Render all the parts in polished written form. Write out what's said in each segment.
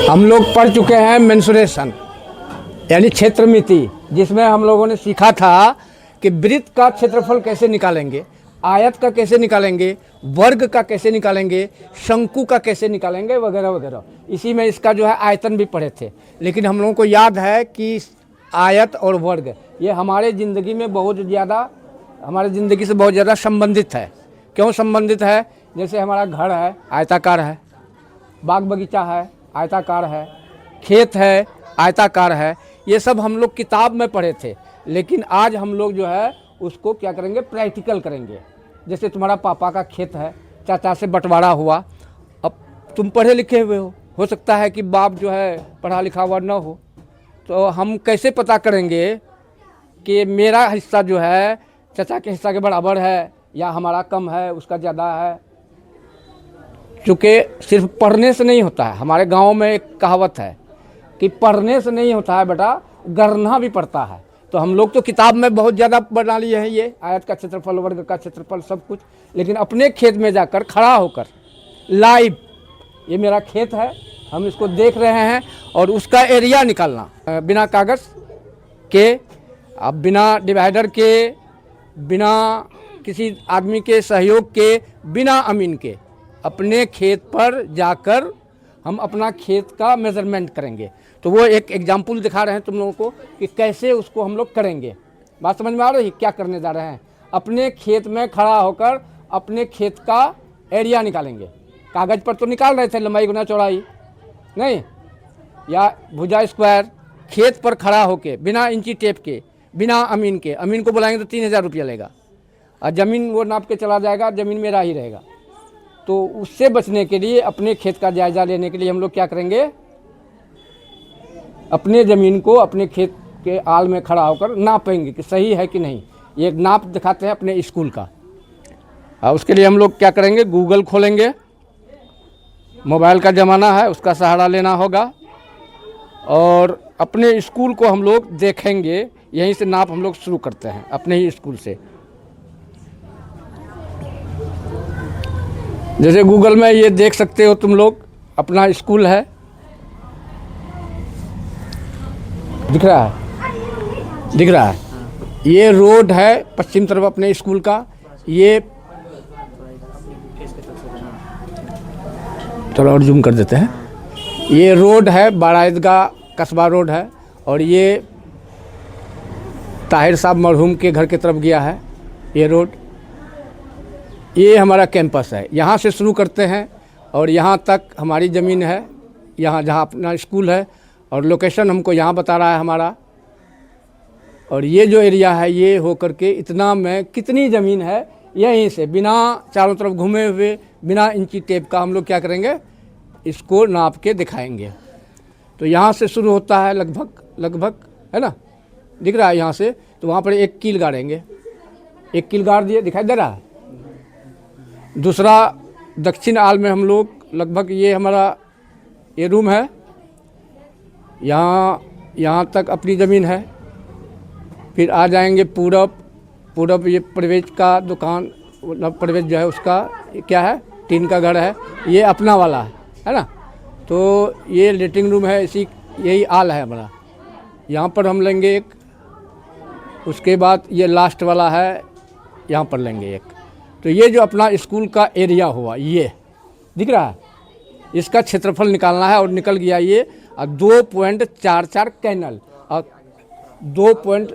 हम लोग पढ़ चुके हैं मेंसुरेशन यानी क्षेत्र मिति, जिसमें हम लोगों ने सीखा था कि वृत्त का क्षेत्रफल कैसे निकालेंगे, आयत का कैसे निकालेंगे, वर्ग का कैसे निकालेंगे, शंकु का कैसे निकालेंगे, वगैरह वगैरह। इसी में इसका जो है आयतन भी पढ़े थे। लेकिन हम लोगों को याद है कि आयत और वर्ग ये हमारे ज़िंदगी में बहुत ज़्यादा, हमारे ज़िंदगी से बहुत ज़्यादा संबंधित है। क्यों संबंधित है? जैसे हमारा घर है आयताकार है, बाग बगीचा है आयताकार है, खेत है आयताकार है। ये सब हम लोग किताब में पढ़े थे, लेकिन आज हम लोग जो है उसको क्या करेंगे, प्रैक्टिकल करेंगे। जैसे तुम्हारा पापा का खेत है, चाचा से बंटवारा हुआ, अब तुम पढ़े लिखे हुए हो सकता है कि बाप जो है पढ़ा लिखा हुआ न हो, तो हम कैसे पता करेंगे कि मेरा हिस्सा जो है चाचा के हिस्सा के बराबर है या हमारा कम है, उसका ज़्यादा है। चूँकि सिर्फ पढ़ने से नहीं होता है। हमारे गांव में एक कहावत है कि पढ़ने से नहीं होता है बेटा, गढ़ना भी पड़ता है। तो हम लोग तो किताब में बहुत ज़्यादा बना लिए हैं ये आयत का क्षेत्रफल, वर्ग का क्षेत्रफल, सब कुछ, लेकिन अपने खेत में जाकर खड़ा होकर लाइव, ये मेरा खेत है, हम इसको देख रहे हैं और उसका एरिया निकालना बिना कागज़ के, अब बिना डिवाइडर के, बिना किसी आदमी के सहयोग के, बिना अमीन के अपने खेत पर जाकर हम अपना खेत का मेज़रमेंट करेंगे। तो वो एक एग्जाम्पल दिखा रहे हैं तुम लोगों को कि कैसे उसको हम लोग करेंगे। बात समझ में आ रही है? क्या करने जा रहे हैं? अपने खेत में खड़ा होकर अपने खेत का एरिया निकालेंगे। कागज़ पर तो निकाल रहे थे लंबाई गुना चौड़ाई, नहीं, या भुजा स्क्वायर। खेत पर खड़ा होके बिना इंची टेप के, बिना अमीन के, अमीन को बुलाएंगे तो 3000 रुपया लेगा और ज़मीन वो नाप के चला जाएगा, ज़मीन मेरा ही रहेगा। तो उससे बचने के लिए, अपने खेत का जायज़ा लेने के लिए हम लोग क्या करेंगे, अपने ज़मीन को अपने खेत के आल में खड़ा होकर नापेंगे कि सही है कि नहीं। ये एक नाप दिखाते हैं अपने स्कूल का। और उसके लिए हम लोग क्या करेंगे, गूगल खोलेंगे, मोबाइल का ज़माना है, उसका सहारा लेना होगा और अपने स्कूल को हम लोग देखेंगे। यहीं से नाप हम लोग शुरू करते हैं, अपने ही स्कूल से। जैसे गूगल में ये देख सकते हो तुम लोग, अपना स्कूल है, दिख रहा है, दिख रहा है। ये रोड है पश्चिम तरफ अपने स्कूल का। ये थोड़ा और जूम कर देते हैं। ये रोड है बाराईदगाह कस्बा रोड है और ये ताहिर साहब मरहूम के घर की तरफ गया है ये रोड। ये हमारा कैंपस है, यहाँ से शुरू करते हैं और यहाँ तक हमारी ज़मीन है, यहाँ जहाँ अपना स्कूल है, और लोकेशन हमको यहाँ बता रहा है हमारा। और ये जो एरिया है ये हो करके इतना में कितनी ज़मीन है, यहीं से बिना चारों तरफ घूमे हुए, बिना इंची टेप का हम लोग क्या करेंगे, इसको नाप के दिखाएंगे। तो यहाँ से शुरू होता है लगभग, है ना, दिख रहा है यहाँ से। तो वहाँ पर एक कील गाड़ेंगे, एक कील गाड़ दिए, दिखाई दे रहा है। दूसरा दक्षिण आल में हम लोग लगभग, ये हमारा ये रूम है, यहाँ तक अपनी ज़मीन है। फिर आ जाएंगे पूरब, ये प्रवेश का दुकान, मतलब प्रवेश जो है उसका क्या है, टीन का घर है, ये अपना वाला है ना। तो ये लेटरिंग रूम है, इसी यही आल है हमारा, यहाँ पर हम लेंगे एक। उसके बाद ये लास्ट वाला है, यहाँ पर लेंगे एक। तो ये जो अपना स्कूल का एरिया हुआ, ये दिख रहा है, इसका क्षेत्रफल निकालना है। और निकल गया ये 2.44 कैनल और 2.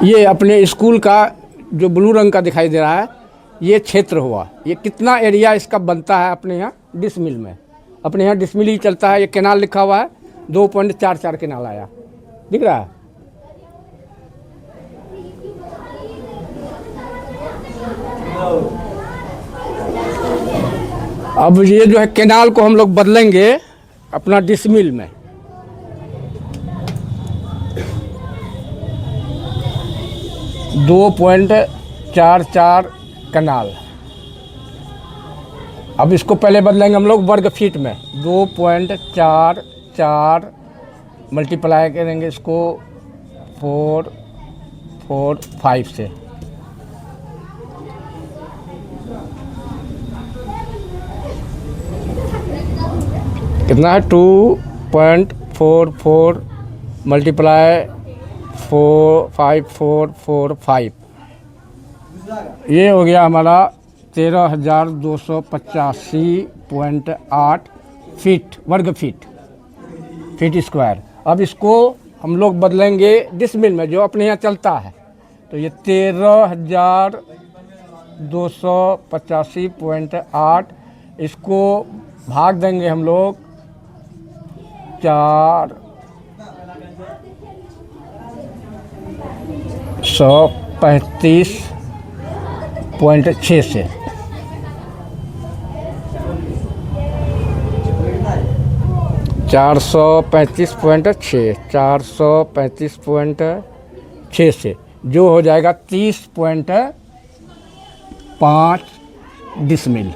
ये अपने स्कूल का जो ब्लू रंग का दिखाई दे रहा है, ये क्षेत्र हुआ। ये कितना एरिया इसका बनता है अपने यहाँ डिसमिल में, अपने यहाँ डिसमिल ही चलता है। ये कैनाल लिखा हुआ है, 2.44 कैनाल आया, दिख रहा है। अब ये जो है कैनाल को हम लोग बदलेंगे अपना डिसमिल में। 2.44 कैनाल। अब इसको पहले बदलेंगे हम लोग वर्ग फीट में। 2.44 मल्टीप्लाई करेंगे इसको 445 से। कितना है 2.44 मल्टीप्लाई 5445 ये हो गया हमारा 13,285.8 फीट वर्ग फीट स्क्वायर। अब इसको हम लोग बदलेंगे डिसमिल में जो अपने यहाँ चलता है, तो ये 13,285.8 इसको भाग देंगे हम लोग 435.6 से। 435.6 से जो हो जाएगा 30.5 डेसिमल।